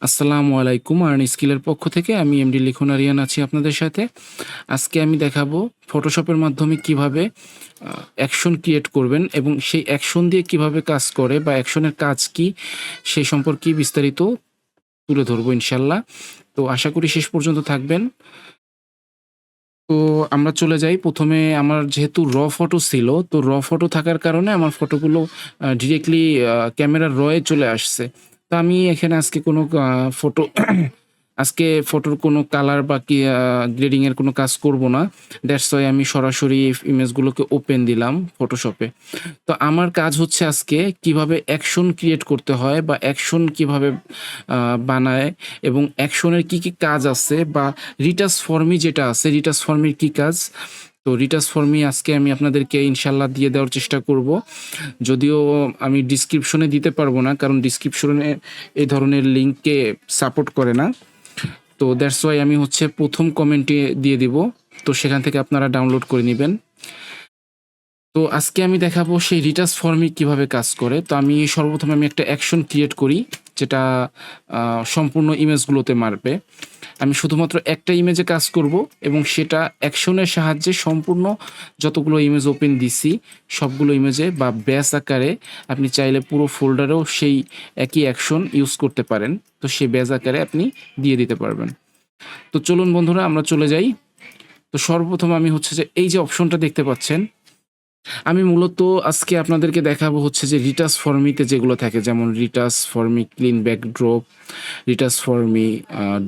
আসসালামু আলাইকুম। আর্ন স্কিলের পক্ষ থেকে আমি এমডি লিখন আরিয়ান আছি আপনাদের সাথে। আজকে আমি দেখাবো ফটোশপের মাধ্যমে কিভাবে অ্যাকশন ক্রিয়েট করবেন এবং সেই অ্যাকশন দিয়ে কিভাবে কাজ করে বা অ্যাকশনের কাজ কি সেই সম্পর্কে বিস্তারিত তুলে ধরবো ইনশাল্লাহ। তো আশা করি শেষ পর্যন্ত থাকবেন। তো আমরা চলে যাই। ১ম এ আমার যেহেতু ফটো ছিল, তো ফটো থাকার কারণে আমার ফটোগুলো ডিরেক্টলি ক্যামেরার এ চলে আসছে। তো আমি এখানে আজকে কোনো ফটো আজকে ফটোর কোনো কালার বা গ্রেডিং এর কোনো কাজ করব না। দ্যাটস ওয়াই আমি সরাসরি ইমেজগুলোকে ওপেন দিলাম ফটোশপে। তো আমার কাজ হচ্ছে আজকে কিভাবে অ্যাকশন ক্রিয়েট করতে হয় বা অ্যাকশন কিভাবে বানায় এবং অ্যাকশনের কি কাজ আছে বা রিটাচ ফর্মি যেটা আছে, রিটাচ ফর্মির কি কাজ? তো রিটাচ ফর্মি আজকে আমি আপনাদেরকে ইনশাআল্লাহ দিয়ে দেওয়ার চেষ্টা করব। যদিও আমি ডিসক্রিপশনে দিতে পারবো না, কারণ ডিসক্রিপশনে এই ধরনের লিঙ্ককে সাপোর্ট করে না। তো দ্যাটস ওয়াই আমি হচ্ছে ১ম কমেন্টে দিয়ে দিব। তো সেখান থেকে আপনারা ডাউনলোড করে নিবেন। তো আজকে আমি দেখাবো সেই রিটাচ ফর্মিক কিভাবে কাজ করে। তো আমি সর্বপ্রথম একটা অ্যাকশন ক্রিয়েট করি, যেটা সম্পূর্ণ ইমেজগুলোতে মারবে। আমি শুধুমাত্র একটা ইমেজে কাজ করব এবং সেটা অ্যাকশনের সাহায্যে সম্পূর্ণ যতগুলো ইমেজ ওপেন দিছি সবগুলো ইমেজে বা ব্যাস আকারে আপনি চাইলে পুরো ফোল্ডারেও সেই একই অ্যাকশন ইউজ করতে পারেন। তো সেই ব্যাস আকারে আপনি দিয়ে দিতে পারবেন। তো চলুন বন্ধুরা আমরা চলে যাই। তো সর্বপ্রথম আমি হচ্ছে যে এই যে অপশনটা দেখতে পাচ্ছেন, আমি মূলত আজকে আপনাদেরকে দেখাবো হচ্ছে যে রিটাচ ফর্মিতে যেগুলো থাকে, যেমন retouch for me clean backdrop, retouch for me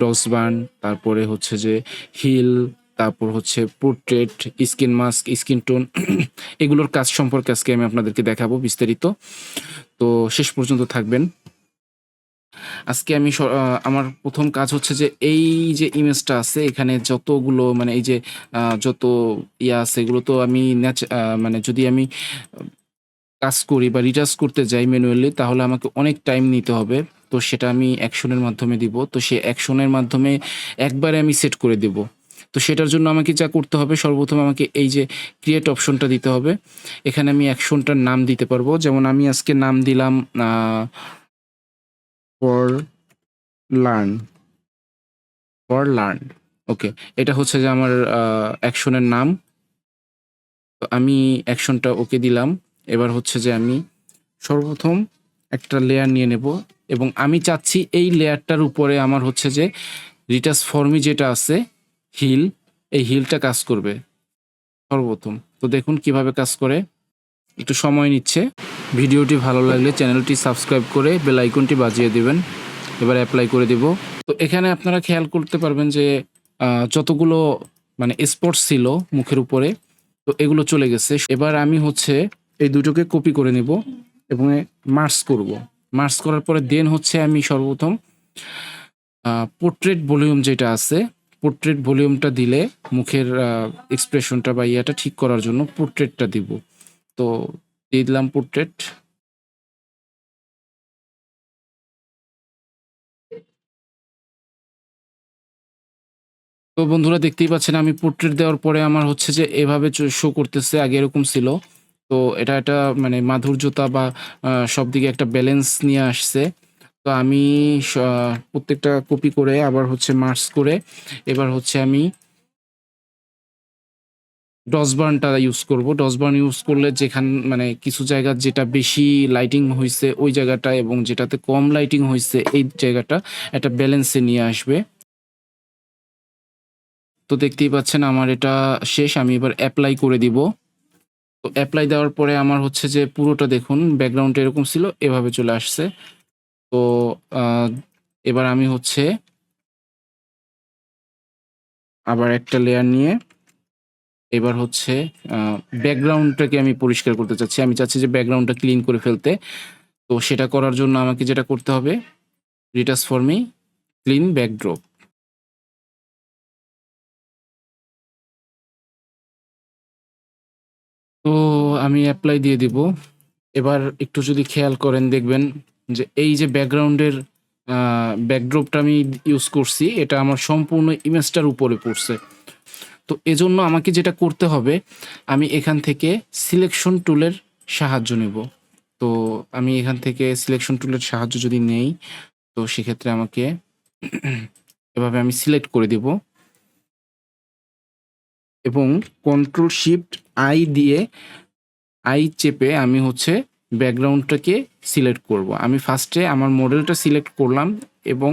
dodge burn, তারপরে হচ্ছে যে হিল, তারপর হচ্ছে portrait, skin mask, skin tone এগুলোর কাজ সম্পর্কে আজকে আমি আপনাদেরকে দেখাবো বিস্তারিত। তো শেষ পর্যন্ত থাকবেন। আজকে আমি আমার ১ম কাজ হচ্ছে যে এই যে ইমেজটা আছে এখানে যতগুলো মানে এই যে যত আছে এগুলো তো আমি মানে যদি আমি কাজ করি বা রিটাচ করতে যাই ম্যানুয়ালি, তাহলে আমাকে অনেক টাইম নিতে হবে। তো সেটা আমি অ্যাকশনের মাধ্যমে দিব। তো সেই অ্যাকশনের মাধ্যমে একবারে আমি সেট করে দিব। তো সেটার জন্য আমাকে যা করতে হবে, সর্বপ্রথম আমাকে এই যে ক্রিয়েট অপশনটা দিতে হবে। এখানে আমি অ্যাকশনটার নাম দিতে পারবো। যেমন আমি আজকে নাম দিলাম ফর লার্ন, ফর লার্ন। ওকে। এটা হচ্ছে যে আমার অ্যাকশনের নাম। তো আমি অ্যাকশনটা ওকে দিলাম। এবার হচ্ছে যে আমি সর্বপ্রথম একটা লেয়ার নিয়ে নেব এবং আমি চাচ্ছি এই লেয়ারটার উপরে আমার হচ্ছে যে রিটাচ ফর্মি যেটা আছে হিল, এই হিলটা কাজ করবে সর্বপ্রথম। তো দেখুন কিভাবে কাজ করে। একটু সময় নিচ্ছে। ভিডিওটি ভালো লাগলে চ্যানেলটি সাবস্ক্রাইব করে বেল আইকনটি বাজিয়ে দিবেন। এবার অ্যাপ্লাই করে দিব। তো এখানে আপনারা খেয়াল করতে পারবেন যে যতগুলো মানে স্পটস ছিল মুখের উপরে, তো এগুলো চলে গেছে। এবার আমি হচ্ছে এই দুটোকে কপি করে নিব এবং মার্জ করব। মার্জ করার পরে দেন হচ্ছে আমি সর্বপ্রথম পোর্ট্রেট ভলিউম যেটা আছে, পোর্ট্রেট ভলিউমটা দিলে মুখের এক্সপ্রেশনটা বা ইয়াটা ঠিক করার জন্য পোর্ট্রেটটা দিব। তো দিয়ে দিলাম পোর্ট্রেট। তো বন্ধুরা দেখতেই পাচ্ছেন আমি পোর্ট্রেট দেওয়ার পরে আমার হচ্ছে যে এভাবে শো করতেছে। আগে এরকম ছিল। তো এটা একটা মানে মাধুর্যতা বা সব দিকে একটা ব্যালেন্স নিয়ে আসছে। তো আমি স প্রত্যেকটা কপি করে আবার হচ্ছে মার্জ করে এবার হচ্ছে আমি ডসবার্নটা ইউজ করব। ডসবার্ন ইউজ করলে মানে কিছু জায়গা যেটা বেশি লাইটিং হইছে ওই জায়গাটা এবং যেটাতে কম লাইটিং হইছে এই জায়গাটা একটা ব্যালেন্সে নিয়ে আসবে। তো দেখতেই পাচ্ছেন আমার এটা শেষ। আমি এবার এপ্লাই করে দিব। তো এপ্লাই দেওয়ার পরে আমার হচ্ছে যে পুরোটা দেখুন ব্যাকগ্রাউন্ডটা এরকম ছিল, এভাবে চলে আসছে। তো আ এবার আমি হচ্ছে আবার একটা লেয়ার নিয়ে এবার হচ্ছে আ ব্যাকগ্রাউন্ডটাকে আমি পরিষ্কার করতে চাচ্ছি। আমি চাচ্ছি যে ব্যাকগ্রাউন্ডটা ক্লিন করে ফেলতে। তো সেটা করার জন্য আমাকে যেটা করতে হবে, রিটাচ ফর্মি ক্লিন ব্যাকড্রপ। তো আমি এপ্লাই দিয়ে দিব। এবার একটু যদি খেয়াল করেন দেখবেন যে এই যে ব্যাকগ্রাউন্ডের আ ব্যাকড্রপটা আমি ইউজ করছি, এটা আমার সম্পূর্ণ ইমেজটার উপরে পড়ছে। তো এজন্য আমাকে যেটা করতে হবে, আমি এখান থেকে সিলেকশন টুলের সাহায্য নেব। তো আমি এখান থেকে সিলেকশন টুলের সাহায্য যদি নেই, তো সেক্ষেত্রে আমাকে এভাবে আমি সিলেক্ট করে দিব এবং কন্ট্রোল শিফট আই চেপে আমি হচ্ছে ব্যাকগ্রাউন্ডটাকে সিলেক্ট করব। আমি ফার্স্টে আমার মডেলটা সিলেক্ট করলাম এবং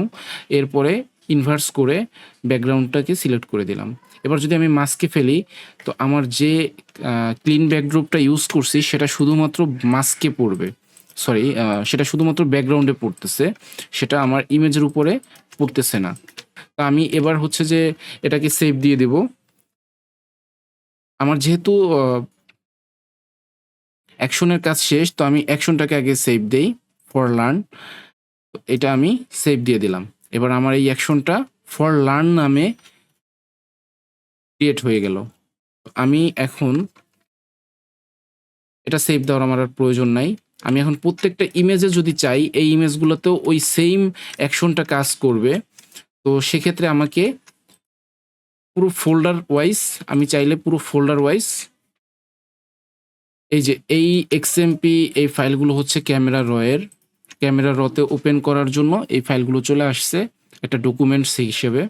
এরপরে ইনভার্স করে ব্যাকগ্রাউন্ডটাকে সিলেক্ট করে দিলাম। এবার যদি আমি মাস্কে ফেলি তো আমার যে ক্লিন ব্যাকড্রপটা ইউজ করছি সেটা শুধুমাত্র মাস্কে পড়বে, সরি সেটা শুধুমাত্র ব্যাকগ্রাউন্ডে পড়তেছে, সেটা আমার ইমেজের উপরে পড়তেছে না। তো আমি এবার হচ্ছে যে এটাকে সেভ দিয়ে দেব। আমার যেহেতু অ্যাকশনের কাজ শেষ, তো আমি অ্যাকশনটাকে আগে সেভ দেই ফর লার্ন। এটা আমি সেভ দিয়ে দিলাম। এবার আমার এই অ্যাকশনটা ফর লার্ন নামে ক্রিয়েট হয়ে গেল। আমি এখন এটা সেভ দেওয়ার আমার আর প্রয়োজন নাই। আমি এখন প্রত্যেকটা ইমেজে যদি চাই এই ইমেজগুলোতেও ওই সেম অ্যাকশনটা কাজ করবে। তো সেক্ষেত্রে আমাকে পুরো ফোল্ডার ওয়াইজ, আমি চাইলে পুরো ফোল্ডার ওয়াইজ এই যে এই এক্সএমপি এই ফাইলগুলো হচ্ছে ক্যামেরা রতে ওপেন করার জন্য এই ফাইলগুলো চলে আসছে একটা ডকুমেন্টস হিসেবে।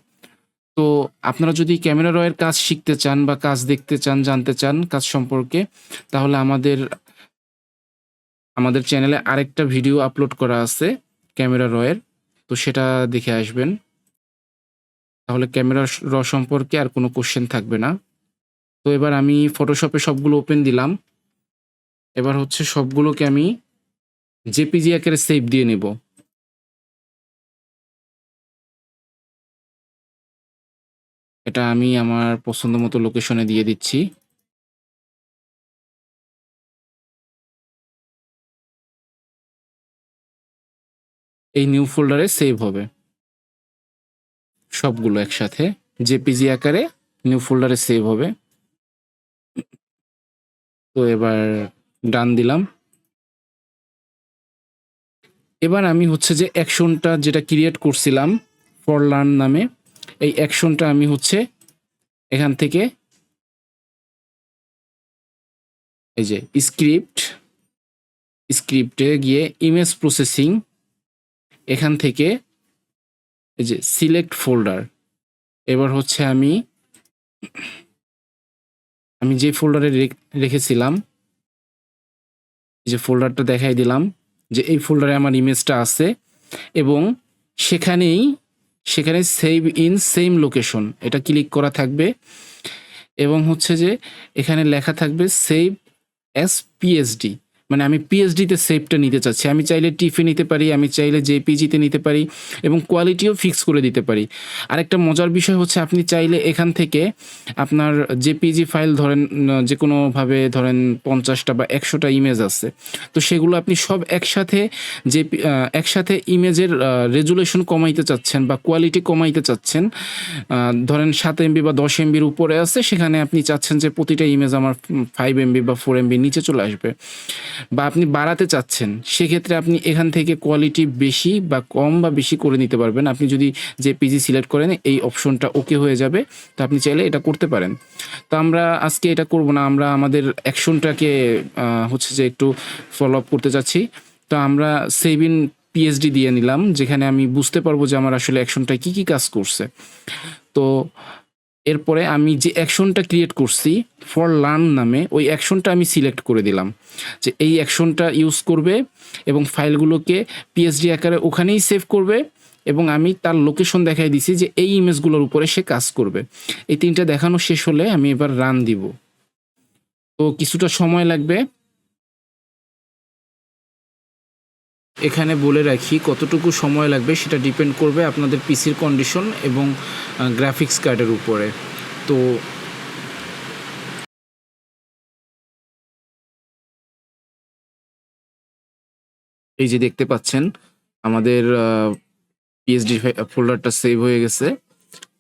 তো আপনারা যদি ক্যামেরা রয়ের কাজ শিখতে চান বা কাজ দেখতে চান, জানতে চান কাজ সম্পর্কে, তাহলে আমাদের চ্যানেলে আরেকটা ভিডিও আপলোড করা আছে ক্যামেরা রয়ের, তো সেটা দেখে আসবেন। তাহলে ক্যামেরা সম্পর্কে আর কোনো কোশ্চেন থাকবে না। তো এবার আমি ফটোশপে সবগুলো ওপেন দিলাম। এবার হচ্ছে সবগুলোকে আমি জেপিজি আকারে সেভ দিয়ে নেব। এটা আমি আমার পছন্দ মতো লোকেশনে দিয়ে দিচ্ছি। এই নিউ ফোল্ডারে সেভ হবে সবগুলো একসাথে, জেপিজি আকারে নিউ ফোল্ডারে সেভ হবে। তো এবার ডান দিলাম। এবার আমি হচ্ছে যে অ্যাকশনটা যেটা ক্রিয়েট করছিলাম ফর লার্ন নামে, এই অ্যাকশনটা আমি হচ্ছে এখান থেকে এই যে স্ক্রিপ্টে গিয়ে ইমেজ প্রসেসিং, এখান থেকে এই যে সিলেক্ট ফোল্ডার, এবার হচ্ছে আমি যে ফোল্ডারে রেখেছিলাম যে ফোল্ডারটা দেখাই দিলাম যে এই ফোল্ডারে আমার ইমেজটা আছে এবং সেখানে সেভ ইন সেম লোকেশন এটা ক্লিক করা থাকবে এবং হচ্ছে যে এখানে লেখা থাকবে সেভ অ্যাজ পিএসডি, মানে আমি পিএসডিতে সেভটা নিতে চাচ্ছি। আমি চাইলে টিফে নিতে পারি, আমি চাইলে জেপিজিতে নিতে পারি এবং কোয়ালিটিও ফিক্স করে দিতে পারি। আরেকটা মজার বিষয় হচ্ছে আপনি চাইলে এখান থেকে আপনার জেপিজি ফাইল ধরেন যে কোনোভাবে ধরেন 50টা বা 100টা ইমেজ আছে, তো সেগুলো আপনি সব একসাথে ইমেজের রেজুলেশন কমাইতে চাচ্ছেন বা কোয়ালিটি কমাইতে চাচ্ছেন, ধরেন 7 MB বা 10 MBর উপরে আছে, সেখানে আপনি চাচ্ছেন যে প্রতিটা ইমেজ আমার 5 MB বা 4 MB নিচে চলে আসবে, বা আপনি বাড়াতে চাচ্ছেন, সেক্ষেত্রে আপনি এখান থেকে কোয়ালিটি বেশি বা কম বা বেশি করে নিতে পারবেন। আপনি যদি জেপিজি সিলেক্ট করেন এই অপশনটা ওকে হয়ে যাবে, তো আপনি চাইলে এটা করতে পারেন। তো আমরা আজকে এটা করব না, আমরা আমাদের অ্যাকশনটাকে হচ্ছে যে একটু ফলো আপ করতে চাচ্ছি। তো আমরা সেভ ইন পিএসডি দিয়ে নিলাম, যেখানে আমি বুঝতে পারবো যে আমার আসলে অ্যাকশনটা কি কি কাজ করছে। তো এরপরে আমি যে অ্যাকশনটা ক্রিয়েট করছি ফর লার্ন নামে, ওই অ্যাকশনটা আমি সিলেক্ট করে দিলাম যে এই অ্যাকশনটা ইউজ করবে এবং ফাইলগুলোকে পিএসডি আকারে ওখানেই সেভ করবে এবং আমি তার লোকেশন দেখাই দিছি যে এই ইমেজগুলোর উপরে সে কাজ করবে। এই তিনটা দেখানো শেষ হলে আমি এবার রান দিব। তো কিছুটা সময় লাগবে। এখানে বলে রাখি কতটুকু সময় লাগবে সেটা ডিপেন্ড করবে আপনাদের পিসির কন্ডিশন এবং গ্রাফিক্স কার্ডের উপরে। তো এই যে দেখতে পাচ্ছেন আমাদের পিএসডি ফোল্ডারটা সেভ হয়ে গেছে,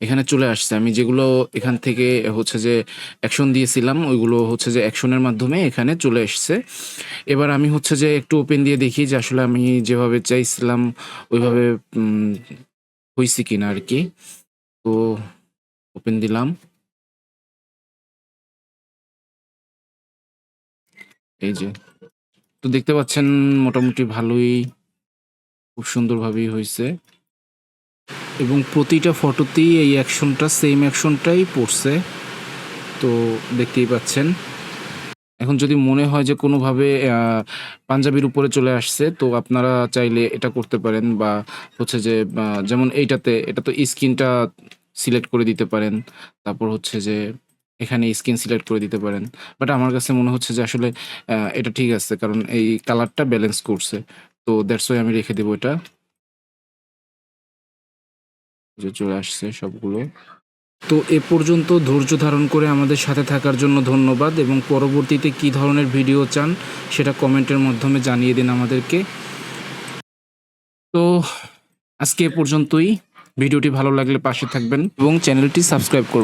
এখানে চলে আসছে। আমি যেগুলো এখান থেকে হচ্ছে যে অ্যাকশন দিয়েছিলাম ওইগুলো হচ্ছে যে অ্যাকশনের মাধ্যমে এখানে চলে এসছে। এবার আমি হচ্ছে যে একটু ওপেন দিয়ে দেখি যে আসলে আমি যেভাবে চাইছিলাম ওইভাবে হয়েছে কিনা আর কি। তো ওপেন দিলাম, এই যে তো দেখতে পাচ্ছেন মোটামুটি ভালোই খুব সুন্দরভাবেই হইছে এবং প্রতিটা ফটোতেই এই অ্যাকশনটা সেম অ্যাকশনটাই পড়ছে। তো দেখতেই পাচ্ছেন। এখন যদি মনে হয় যে কোনোভাবে পাঞ্জাবির উপরে চলে আসছে, তো আপনারা চাইলে এটা করতে পারেন বা হচ্ছে যে যেমন এইটাতে এটা তো স্কিনটা সিলেক্ট করে দিতে পারেন। তারপর হচ্ছে যে এখানে স্কিন সিলেক্ট করে দিতে পারেন। বাট আমার কাছে মনে হচ্ছে যে আসলে এটা ঠিক আছে। কারণ এই কালারটা ব্যালেন্স করছে। তো দ্যাটস ওয়াই আমি রেখে দেব এটা। যে চলে আসছে সবগুলো। তো এ পর্যন্ত ধৈর্য ধারণ করে আমাদের সাথে থাকার জন্য ধন্যবাদ এবং পরবর্তীতে কী ধরনের ভিডিও চান সেটা কমেন্টের মাধ্যমে জানিয়ে দিন আমাদেরকে। তো আজকে এ পর্যন্তই। ভিডিওটি ভালো লাগলে পাশে থাকবেন এবং চ্যানেলটি সাবস্ক্রাইব করবেন।